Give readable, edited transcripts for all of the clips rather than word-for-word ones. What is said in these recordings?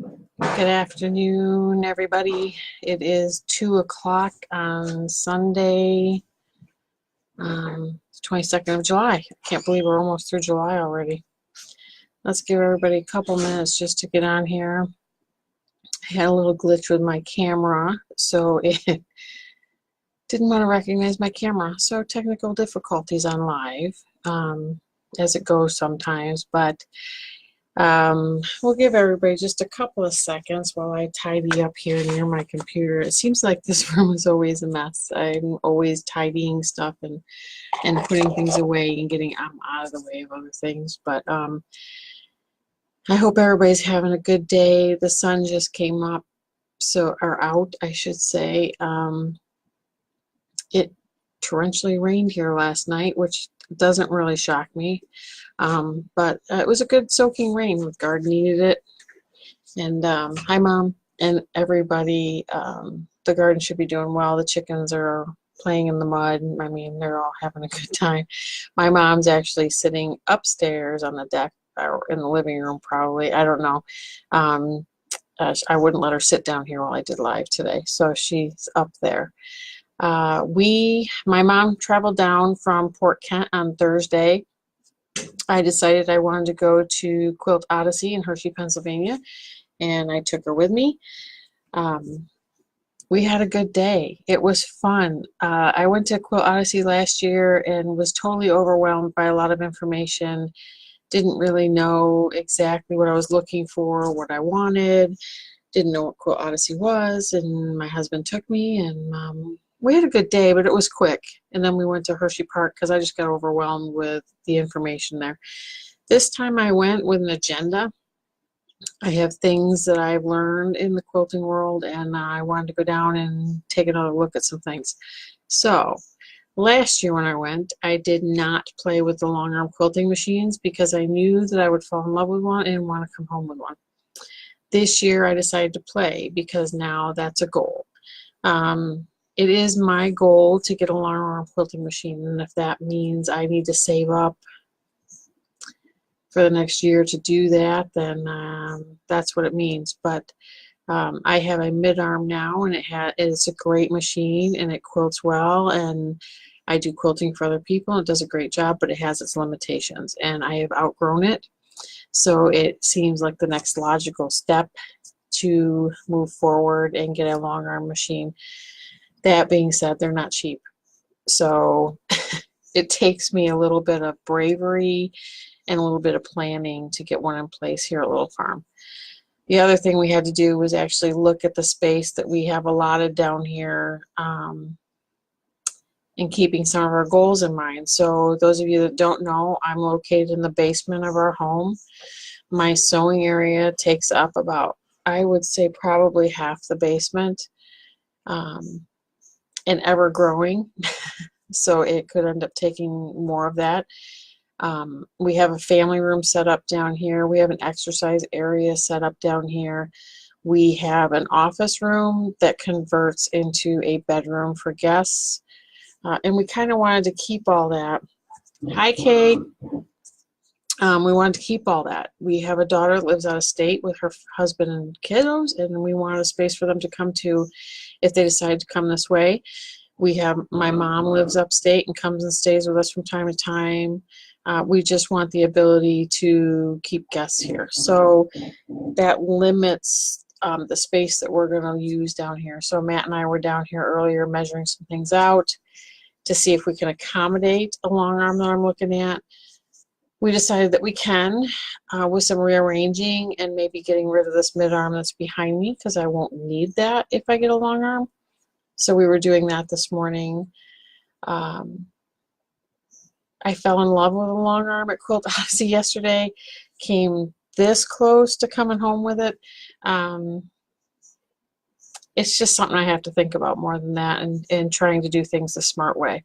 Good afternoon, everybody. It is 2 o'clock on Sunday, 22nd of July. I can't believe we're almost through July already. Let's give everybody a couple minutes just to get on here. I had a little glitch with my camera, so it didn't want to recognize my camera. So technical difficulties on live, as it goes sometimes, but we'll give everybody just a couple of seconds while I tidy up here near my computer. It seems like this room is always a mess. I'm always tidying stuff and putting things away and getting out of the way of other things. But I hope everybody's having a good day. The sun just came up, or out, I should say. It torrentially rained here last night, which doesn't really shock me. But it was a good soaking rain. The garden needed it. And hi, Mom, and everybody. The garden should be doing well. The chickens are playing in the mud. I mean, they're all having a good time. My mom's actually sitting upstairs on the deck or in the living room, probably. I don't know. I wouldn't let her sit down here while I did live today, so she's up there. My mom traveled down from Port Kent on Thursday. I decided I wanted to go to Quilt Odyssey in Hershey, Pennsylvania, and I took her with me. We had a good day. It was fun. I went to Quilt Odyssey last year and was totally overwhelmed by a lot of information. Didn't really know exactly what I was looking for, what I wanted. Didn't know what Quilt Odyssey was, and my husband took me, and we had a good day, but it was quick. And then we went to Hershey Park because I just got overwhelmed with the information there. This time I went with an agenda. I have things that I've learned in the quilting world, and I wanted to go down and take another look at some things. So last year when I went, I did not play with the long arm quilting machines because I knew that I would fall in love with one and want to come home with one. This year I decided to play because now that's a goal. It is my goal to get a long arm quilting machine, and if that means I need to save up for the next year to do that, then that's what it means. But I have a mid-arm now, and it's a great machine, and it quilts well, and I do quilting for other people, and it does a great job, but it has its limitations, and I have outgrown it. So it seems like the next logical step to move forward and get a long arm machine. That being said, they're not cheap. So it takes me a little bit of bravery and a little bit of planning to get one in place here at Little Farm. The other thing we had to do was actually look at the space that we have allotted down here, and keeping some of our goals in mind. So those of you that don't know, I'm located in the basement of our home. My sewing area takes up about, I would say, probably half the basement, and ever growing. So it could end up taking more of that. We have a family room set up down here. We have an exercise area set up down here. We have an office room that converts into a bedroom for guests. And we kind of wanted to keep all that. Hi, Kate. We wanted to keep all that. We have a daughter that lives out of state with her husband and kiddos, and we wanted a space for them to come to if they decide to come this way. We have, my mom lives upstate and comes and stays with us from time to time. We just want the ability to keep guests here. So that limits the space that we're going to use down here. So Matt and I were down here earlier measuring some things out to see if we can accommodate a long arm that I'm looking at. We decided that we can, with some rearranging and maybe getting rid of this mid arm that's behind me, because I won't need that if I get a long arm. So we were doing that this morning. I fell in love with a long arm at Quilt Odyssey yesterday. Came this close to coming home with it. It's just something I have to think about more than that, and trying to do things the smart way.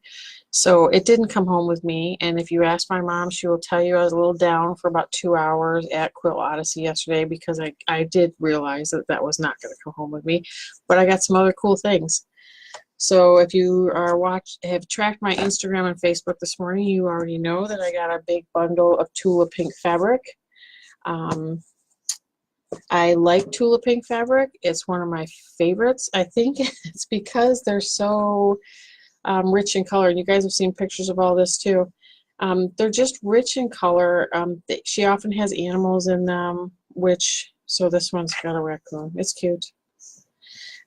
So it didn't come home with me, and if you ask my mom, she will tell you I was a little down for about 2 hours at Quilt Odyssey yesterday because I did realize that that was not going to come home with me, but I got some other cool things. So if you have tracked my Instagram and Facebook this morning, you already know that I got a big bundle of Tula Pink fabric. I like Tula Pink fabric. It's one of my favorites. I think it's because they're so rich in color. And you guys have seen pictures of all this too. They're just rich in color. She often has animals in them, so this one's got a raccoon. It's cute.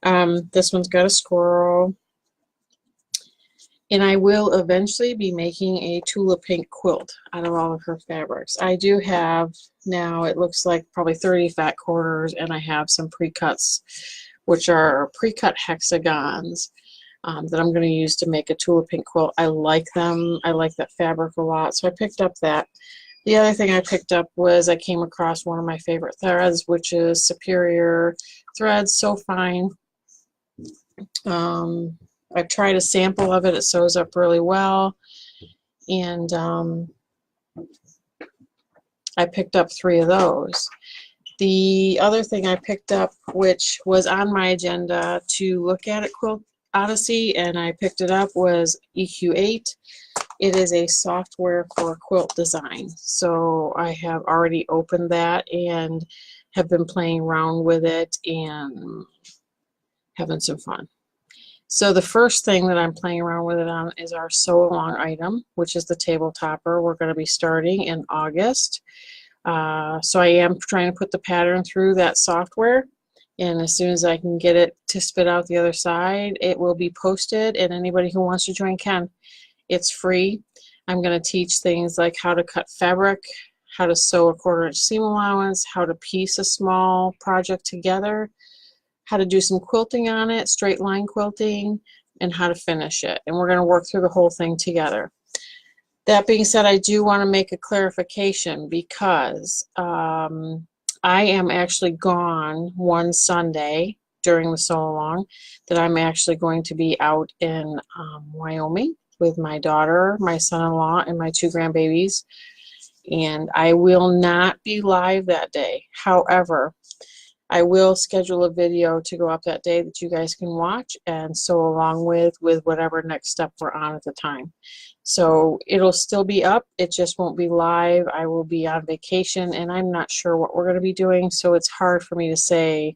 This one's got a squirrel. And I will eventually be making a Tula Pink quilt out of all of her fabrics. I do have now, it looks like probably 30 fat quarters, and I have some pre-cuts, which are pre-cut hexagons that I'm going to use to make a Tula Pink quilt. I like them. I like that fabric a lot, so I picked up that. The other thing I picked up was I came across one of my favorite threads, which is Superior Threads, so fine. I've tried a sample of it. It sews up really well. And I picked up 3 of those. The other thing I picked up, which was on my agenda to look at Quilt Odyssey, and I picked it up, was EQ8. It is a software for quilt design. So I have already opened that and have been playing around with it and having some fun. So the first thing that I'm playing around with it on is our sew along item, which is the table topper. We're going to be starting in August. So I am trying to put the pattern through that software, and as soon as I can get it to spit out the other side, it will be posted, and anybody who wants to join can. It's free. I'm going to teach things like how to cut fabric, how to sew a 1/4 inch seam allowance, how to piece a small project together, how to do some quilting on it, straight line quilting, and how to finish it. And we're going to work through the whole thing together. That being said, I do want to make a clarification because I am actually gone one Sunday during the sew along, that I'm actually going to be out in Wyoming with my daughter, my son-in-law, and my 2 grandbabies. And I will not be live that day. However, I will schedule a video to go up that day that you guys can watch and sew along with whatever next step we're on at the time. So it'll still be up, it just won't be live. I will be on vacation and I'm not sure what we're going to be doing, so it's hard for me to say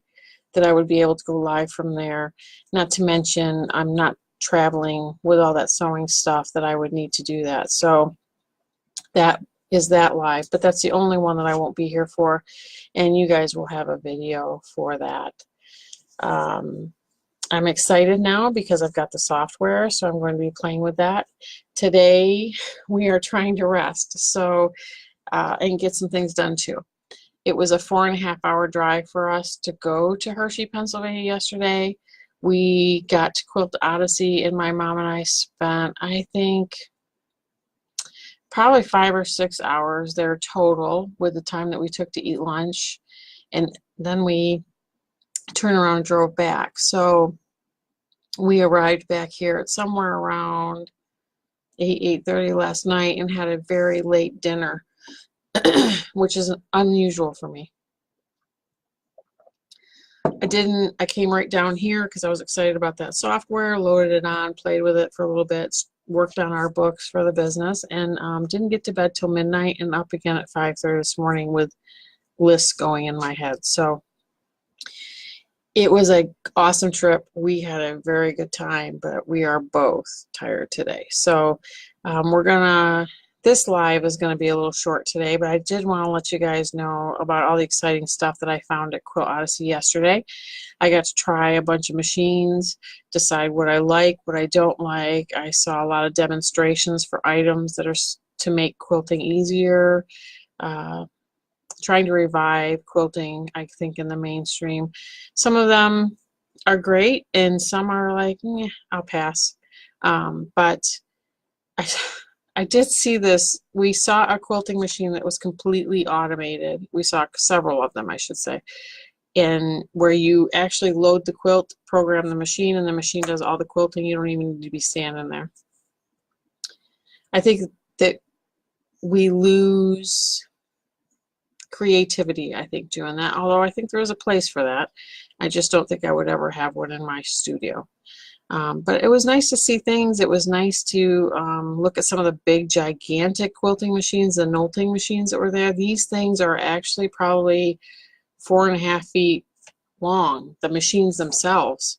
that I would be able to go live from there. Not to mention I'm not traveling with all that sewing stuff that I would need to do that. So that is that live, but that's the only one that I won't be here for, and you guys will have a video for that. I'm excited now because I've got the software, so I'm going to be playing with that. Today we are trying to rest and get some things done too. It was a 4.5-hour drive for us to go to Hershey, Pennsylvania yesterday. We got to Quilt Odyssey, and my mom and I spent, I think, probably 5 or 6 hours there total with the time that we took to eat lunch, and then we turned around and drove back. So we arrived back here at somewhere around 8:30 last night and had a very late dinner, which is unusual for me. I came right down here because I was excited about that software, loaded it on, played with it for a little bit, worked on our books for the business, and didn't get to bed till midnight, and up again at 5:30 this morning with lists going in my head. So it was an awesome trip. We had a very good time, but we are both tired today. So this live is gonna be a little short today, but I did want to let you guys know about all the exciting stuff that I found at Quilt Odyssey yesterday. I got to try a bunch of machines, decide what I like, what I don't like. I saw a lot of demonstrations for items that are to make quilting easier. Trying to revive quilting, I think, in the mainstream. Some of them are great, and some are like, I'll pass. But I did see this. We saw a quilting machine that was completely automated. We saw several of them, I should say, and where you actually load the quilt, program the machine, and the machine does all the quilting. You don't even need to be standing there. I think that we lose creativity, I think, doing that, although I think there is a place for that. I just don't think I would ever have one in my studio. But it was nice to see things. It was nice to look at some of the big, gigantic quilting machines, the Knolting machines that were there. These things are actually probably 4.5 feet long, the machines themselves.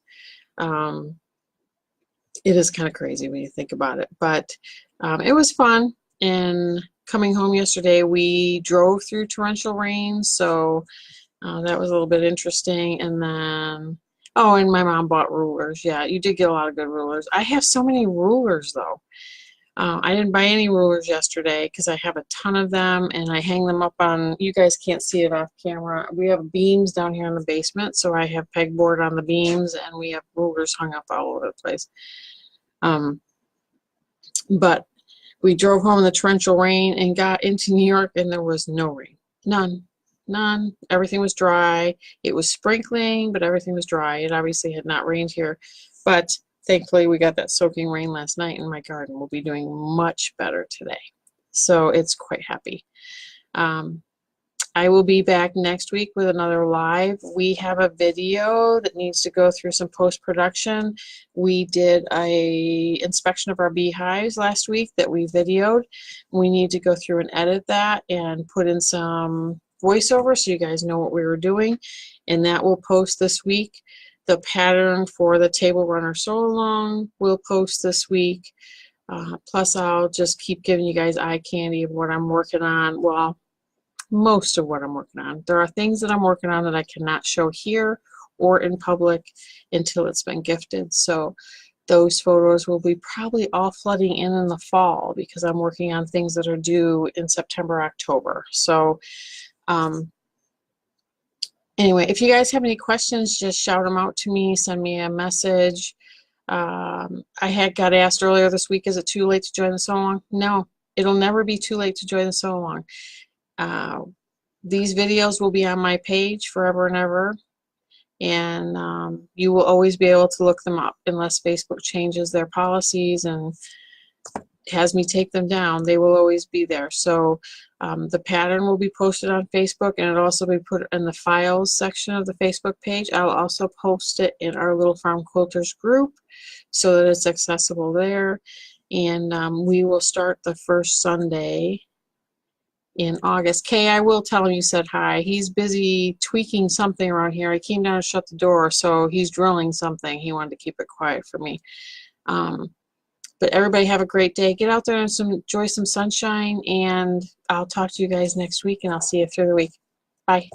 It is kind of crazy when you think about it, but it was fun. And coming home yesterday, we drove through torrential rain, so that was a little bit interesting. And then, oh, and my mom bought rulers. Yeah, you did get a lot of good rulers. I have so many rulers, though. I didn't buy any rulers yesterday because I have a ton of them, and I hang them up on, you guys can't see it off camera. We have beams down here in the basement, so I have pegboard on the beams, and we have rulers hung up all over the place. But we drove home in the torrential rain and got into New York, and there was no rain. None. Everything was dry. It was sprinkling, but everything was dry. It obviously had not rained here, but thankfully we got that soaking rain last night, and my garden will be doing much better today. So it's quite happy. I will be back next week with another live. We have a video that needs to go through some post-production. We did a inspection of our beehives last week that we videoed. We need to go through and edit that and put in some voiceover so you guys know what we were doing, and that will post this week. The pattern for the table runner sew along will post this week. Plus I'll just keep giving you guys eye candy of what I'm working on. Well, most of what I'm working on. There are things that I'm working on that I cannot show here or in public until it's been gifted. So those photos will be probably all flooding in the fall because I'm working on things that are due in September, October. So anyway, if you guys have any questions, just shout them out to me, send me a message. I got asked earlier this week, is it too late to join the sew along? No, it'll never be too late to join the sew along. These videos will be on my page forever and ever, and you will always be able to look them up unless Facebook changes their policies and has me take them down. They will always be there. So the pattern will be posted on Facebook, and it'll also be put in the files section of the Facebook page. I'll also post it in our Little Farm Quilters group so that it's accessible there. And we will start the first Sunday in August. Kay, I will tell him you said hi. He's busy tweaking something around here. I came down and shut the door, so he's drilling something. He wanted to keep it quiet for me. But everybody have a great day. Get out there and enjoy some sunshine, and I'll talk to you guys next week, and I'll see you through the week. Bye.